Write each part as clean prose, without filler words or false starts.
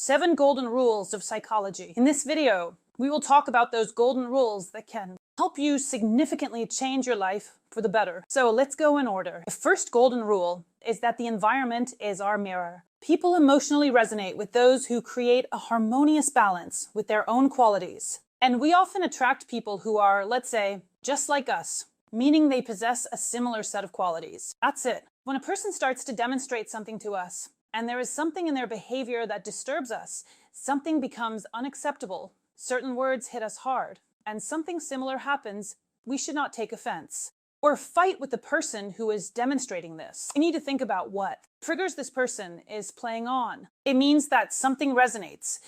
7 golden rules of psychology. In this video, we will talk about those golden rules that can help you significantly change your life for the better. So let's go in order. The first golden rule is that the environment is our mirror. People emotionally resonate with those who create a harmonious balance with their own qualities. And we often attract people who are, let's say, just like us, meaning they possess a similar set of qualities. That's it. When a person starts to demonstrate something to us, and there is something in their behavior that disturbs us, something becomes unacceptable, certain words hit us hard, and something similar happens, we should not take offense or fight with the person who is demonstrating this. We need to think about what triggers this person is playing on. It means that something resonates.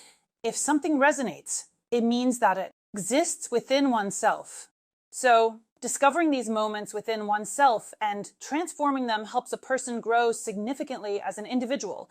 If something resonates, it means that it exists within oneself. So discovering these moments within oneself and transforming them helps a person grow significantly as an individual,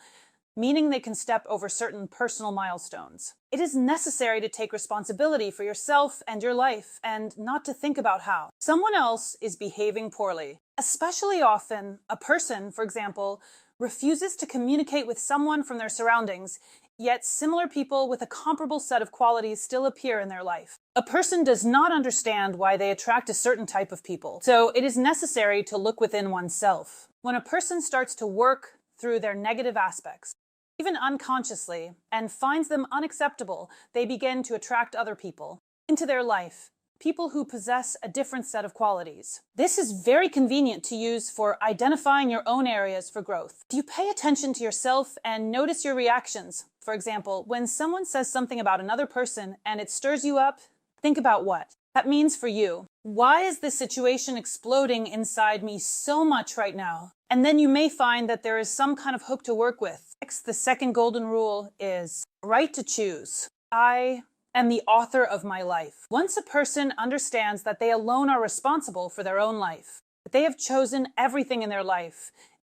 meaning they can step over certain personal milestones. It is necessary to take responsibility for yourself and your life and not to think about how someone else is behaving poorly. Especially often, a person, for example, refuses to communicate with someone from their surroundings, yet similar people with a comparable set of qualities still appear in their life. A person does not understand why they attract a certain type of people, so it is necessary to look within oneself. When a person starts to work through their negative aspects, even unconsciously, and finds them unacceptable, they begin to attract other people into their life, people who possess a different set of qualities. This is very convenient to use for identifying your own areas for growth. Do you pay attention to yourself and notice your reactions? For example, when someone says something about another person and it stirs you up, think about what that means for you. Why is this situation exploding inside me so much right now? And then you may find that there is some kind of hook to work with. Next, the second golden rule is right to choose. I am the author of my life. Once a person understands that they alone are responsible for their own life, that they have chosen everything in their life,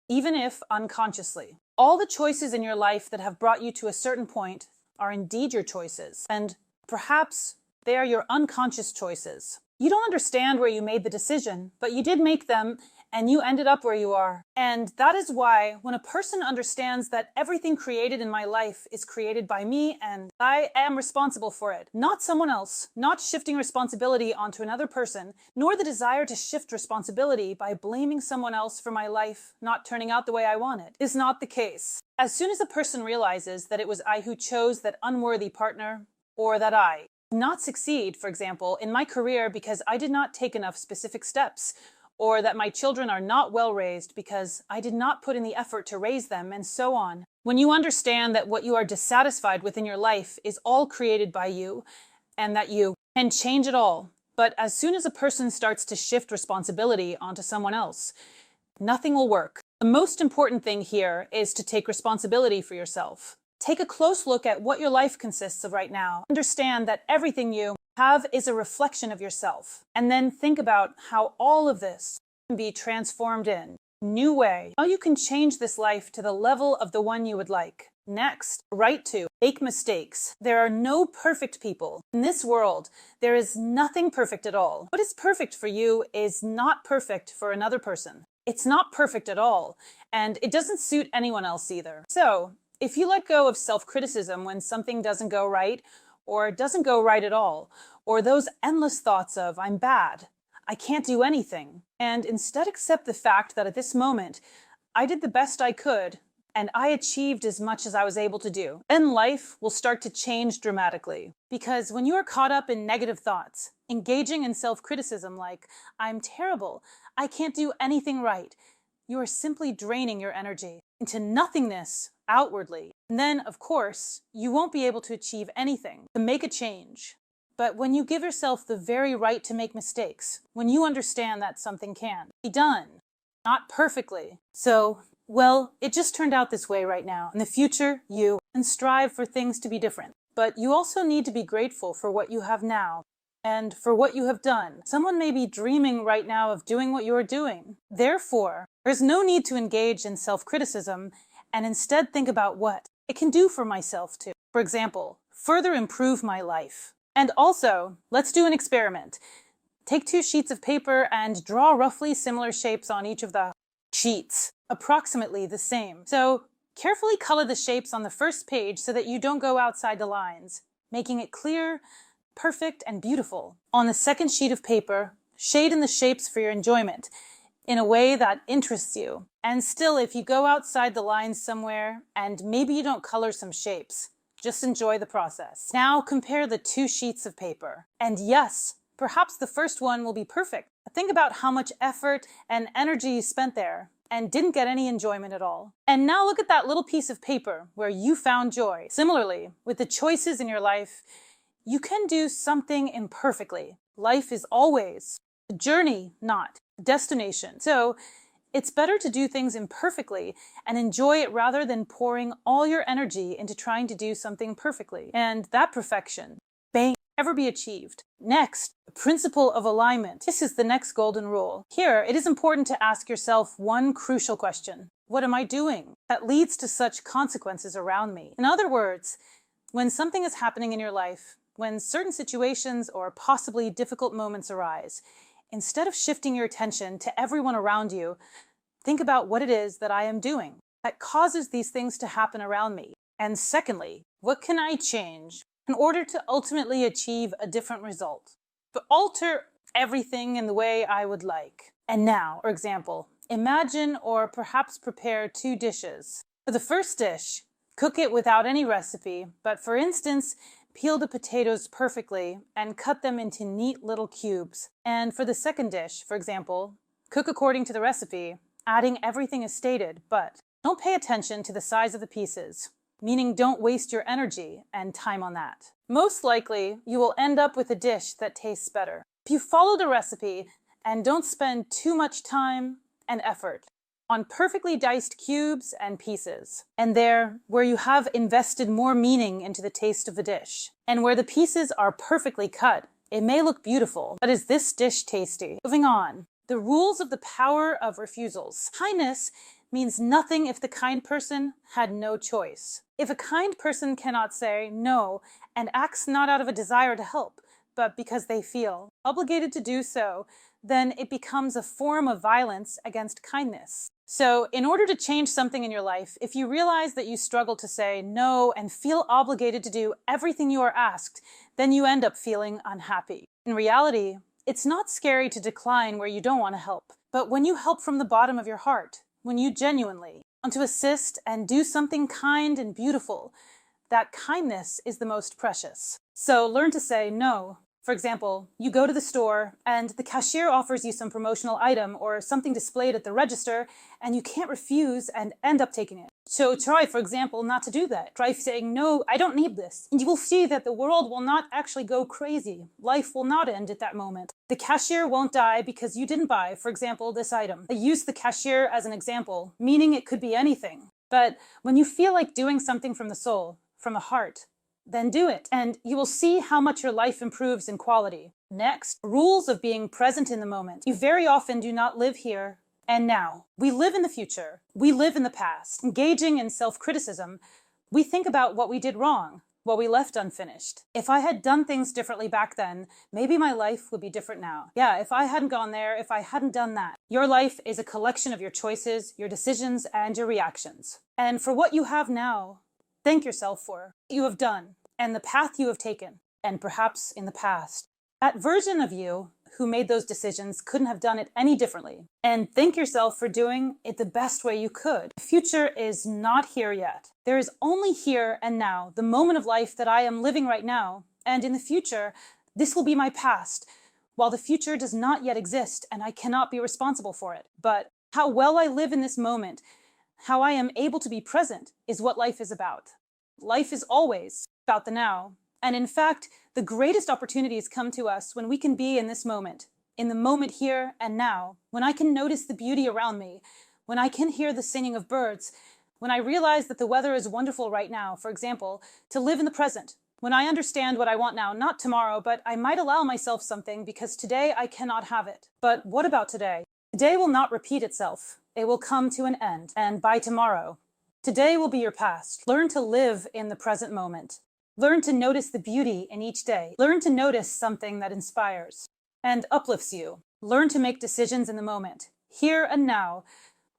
even if unconsciously. All the choices in your life that have brought you to a certain point are indeed your choices, and perhaps they are your unconscious choices. You don't understand where you made the decision, but you did make them, and you ended up where you are. And that is why when a person understands that everything created in my life is created by me and I am responsible for it, not someone else, not shifting responsibility onto another person, nor the desire to shift responsibility by blaming someone else for my life not turning out the way I want it, is not the case. As soon as a person realizes that it was I who chose that unworthy partner, or that I did not succeed, for example, in my career because I did not take enough specific steps, or that my children are not well raised because I did not put in the effort to raise them, and so on. When you understand that what you are dissatisfied with in your life is all created by you, and that you can change it all, but as soon as a person starts to shift responsibility onto someone else, nothing will work. The most important thing here is to take responsibility for yourself. Take a close look at what your life consists of right now. Understand that everything you have is a reflection of yourself. And then think about how all of this can be transformed in a new way. How you can change this life to the level of the one you would like. Next, right to make mistakes. There are no perfect people. In this world, there is nothing perfect at all. What is perfect for you is not perfect for another person. It's not perfect at all, and it doesn't suit anyone else either. So, if you let go of self-criticism when something doesn't go right, or doesn't go right at all, or those endless thoughts of, I'm bad, I can't do anything, and instead accept the fact that at this moment, I did the best I could, and I achieved as much as I was able to do, then life will start to change dramatically. Because when you are caught up in negative thoughts, engaging in self-criticism like, I'm terrible, I can't do anything right, you are simply draining your energy into nothingness outwardly. And then, of course, you won't be able to achieve anything, to make a change. But when you give yourself the very right to make mistakes, when you understand that something can be done, not perfectly. So, well, it just turned out this way right now. In the future, you can strive for things to be different. But you also need to be grateful for what you have now and for what you have done. Someone may be dreaming right now of doing what you are doing. Therefore, there's no need to engage in self-criticism and instead think about what it can do for myself too. For example, further improve my life. And also, let's do an experiment. Take 2 sheets of paper and draw roughly similar shapes on each of the sheets, approximately the same. So Carefully color the shapes on the first page so that you don't go outside the lines, making it clear, perfect, and beautiful. On the second sheet of paper, shade in the shapes for your enjoyment in a way that interests you. And still, if you go outside the lines somewhere and maybe you don't color some shapes, just enjoy the process. Now compare the two sheets of paper. And yes, perhaps the first one will be perfect. Think about how much effort and energy you spent there and didn't get any enjoyment at all. And now look at that little piece of paper where you found joy. Similarly, with the choices in your life, you can do something imperfectly. Life is always a journey, not a destination. So it's better to do things imperfectly and enjoy it rather than pouring all your energy into trying to do something perfectly. And that perfection may never be achieved. Next, the principle of alignment. This is the next golden rule. Here, it is important to ask yourself one crucial question. What am I doing that leads to such consequences around me? In other words, when something is happening in your life, when certain situations or possibly difficult moments arise, instead of shifting your attention to everyone around you, think about what it is that I am doing that causes these things to happen around me. And secondly, what can I change in order to ultimately achieve a different result, but alter everything in the way I would like? And now, for example, imagine or perhaps prepare two dishes. For the first dish, cook it without any recipe, but for instance, peel the potatoes perfectly and cut them into neat little cubes. And for the second dish, for example, cook according to the recipe, adding everything as stated, but don't pay attention to the size of the pieces, meaning don't waste your energy and time on that. Most likely, you will end up with a dish that tastes better if you follow the recipe and don't spend too much time and effort on perfectly diced cubes and pieces. And there, where you have invested more meaning into the taste of the dish, and where the pieces are perfectly cut, it may look beautiful, but is this dish tasty? Moving on. The rules of the power of refusals. Kindness means nothing if the kind person had no choice. If a kind person cannot say no and acts not out of a desire to help, but because they feel obligated to do so, then it becomes a form of violence against kindness. So in order to change something in your life, if you realize that you struggle to say no and feel obligated to do everything you are asked, then you end up feeling unhappy. In reality, it's not scary to decline where you don't want to help, but when you help from the bottom of your heart, when you genuinely want to assist and do something kind and beautiful, that kindness is the most precious. So learn to say no. For example, you go to the store and the cashier offers you some promotional item or something displayed at the register and you can't refuse and end up taking it. So try, for example, not to do that. Try saying, no, I don't need this. And you will see that the world will not actually go crazy. Life will not end at that moment. The cashier won't die because you didn't buy, for example, this item. I use the cashier as an example, meaning it could be anything. But when you feel like doing something from the soul, from the heart, then do it, and you will see how much your life improves in quality. Next, rules of being present in the moment. You very often do not live here and now. We live in the future. We live in the past. Engaging in self-criticism, we think about what we did wrong, what we left unfinished. If I had done things differently back then, maybe my life would be different now. Yeah, if I hadn't gone there, if I hadn't done that. Your life is a collection of your choices, your decisions, and your reactions. And for what you have now, thank yourself for what you have done and the path you have taken, and perhaps in the past. That version of you who made those decisions couldn't have done it any differently. And thank yourself for doing it the best way you could. The future is not here yet. There is only here and now, the moment of life that I am living right now. And in the future, this will be my past, while the future does not yet exist and I cannot be responsible for it. But how well I live in this moment, how I am able to be present, is what life is about. Life is always about the now. And in fact, the greatest opportunities come to us when we can be in this moment, in the moment here and now, when I can notice the beauty around me, when I can hear the singing of birds, when I realize that the weather is wonderful right now, for example, to live in the present, when I understand what I want now, not tomorrow, but I might allow myself something because today I cannot have it. But what about today? Today will not repeat itself. It will come to an end, and by tomorrow, today will be your past. Learn to live in the present moment. Learn to notice the beauty in each day. Learn to notice something that inspires and uplifts you. Learn to make decisions in the moment, here and now,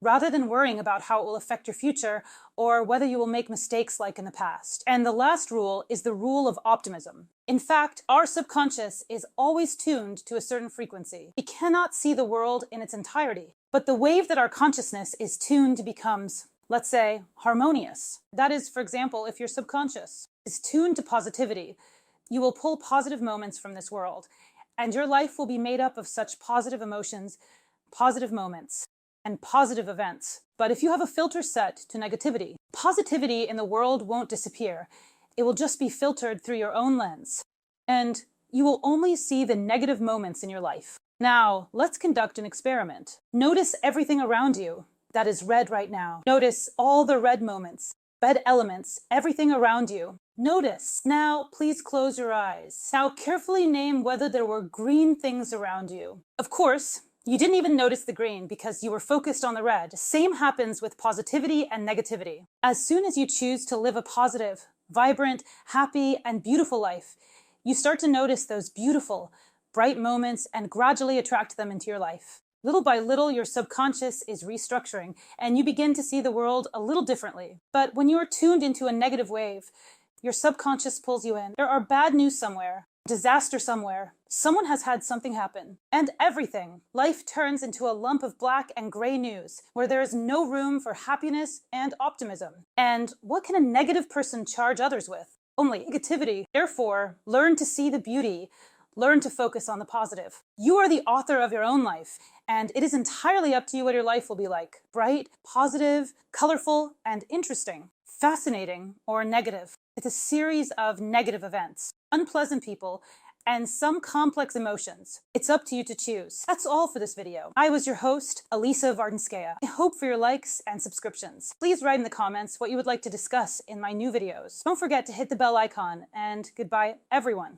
rather than worrying about how it will affect your future or whether you will make mistakes like in the past. And the last rule is the rule of optimism. In fact, our subconscious is always tuned to a certain frequency. We cannot see the world in its entirety, but the wave that our consciousness is tuned to becomes, let's say, harmonious. That is, for example, if your subconscious is tuned to positivity, you will pull positive moments from this world, and your life will be made up of such positive emotions, positive moments, and positive events. But if you have a filter set to negativity, positivity in the world won't disappear. It will just be filtered through your own lens, and you will only see the negative moments in your life. Now, let's conduct an experiment. Notice everything around you that is red right now. Notice all the red moments, red elements, everything around you. Notice. Now, please close your eyes. Now, carefully name whether there were green things around you. Of course, you didn't even notice the green because you were focused on the red. Same happens with positivity and negativity. As soon as you choose to live a positive, vibrant, happy, and beautiful life, you start to notice those beautiful, bright moments and gradually attract them into your life. Little by little, your subconscious is restructuring, and you begin to see the world a little differently. But when you are tuned into a negative wave, your subconscious pulls you in. There are bad news somewhere, disaster somewhere. Someone has had something happen. And everything. Life turns into a lump of black and gray news, where there is no room for happiness and optimism. And what can a negative person charge others with? Only negativity. Therefore, learn to see the beauty. Learn to focus on the positive. You are the author of your own life, and it is entirely up to you what your life will be like. Bright, positive, colorful, and interesting. Fascinating or negative. It's a series of negative events, unpleasant people, and some complex emotions. It's up to you to choose. That's all for this video. I was your host, Elisa Vardanskaya. I hope for your likes and subscriptions. Please write in the comments what you would like to discuss in my new videos. Don't forget to hit the bell icon, and goodbye, everyone.